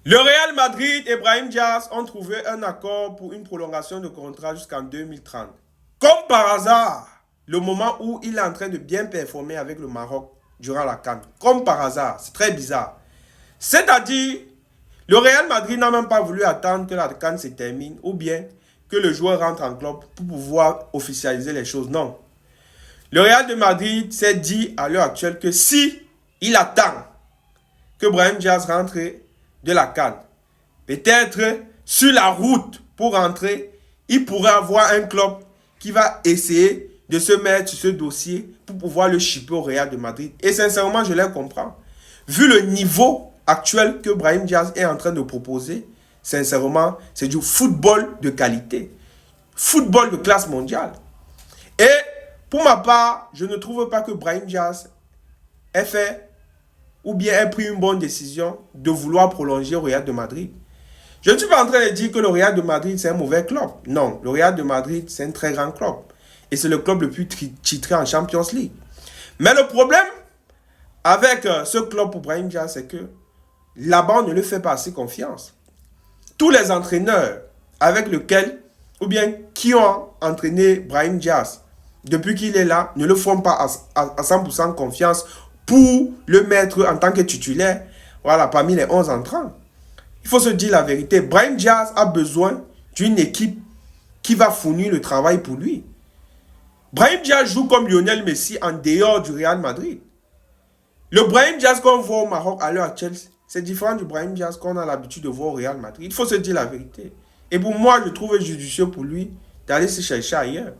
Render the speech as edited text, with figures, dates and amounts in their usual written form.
Le Real Madrid et Brahim Diaz ont trouvé un accord pour une prolongation de contrat jusqu'en 2030. Comme par hasard, le moment où il est en train de bien performer avec le Maroc durant la CAN. Comme par hasard, c'est très bizarre. C'est-à-dire, le Real Madrid n'a même pas voulu attendre que la CAN se termine ou bien que le joueur rentre en club pour pouvoir officialiser les choses. Non. Le Real de Madrid s'est dit à l'heure actuelle que si il attend que Brahim Diaz rentre de la CAN, peut-être sur la route pour rentrer, il pourrait avoir un club qui va essayer de se mettre sur ce dossier pour pouvoir le shipper au Real de Madrid. Et sincèrement, je les comprends. Vu le niveau actuel que Brahim Diaz est en train de proposer, sincèrement, c'est du football de qualité. Football de classe mondiale. Et pour ma part, je ne trouve pas que Brahim Diaz ait fait ou bien ait pris une bonne décision de vouloir prolonger au Real de Madrid. Je ne suis pas en train de dire que le Real de Madrid, c'est un mauvais club. Non, le Real de Madrid, c'est un très grand club. Et c'est le club le plus titré en Champions League. Mais le problème avec ce club pour Brahim Diaz, c'est que là-bas, on ne lui fait pas assez confiance. Tous les entraîneurs avec lesquels, ou bien qui ont entraîné Brahim Diaz depuis qu'il est là, ne le font pas à 100% confiance pour le mettre en tant que titulaire, voilà, parmi les 11 entrants. Il faut se dire la vérité. Brahim Diaz a besoin d'une équipe qui va fournir le travail pour lui. Brahim Diaz joue comme Lionel Messi en dehors du Real Madrid. Le Brahim Diaz qu'on voit au Maroc à l'heure actuelle, c'est différent du Brahim Diaz qu'on a l'habitude de voir au Real Madrid. Il faut se dire la vérité. Et pour moi, je trouve judicieux pour lui d'aller se chercher ailleurs.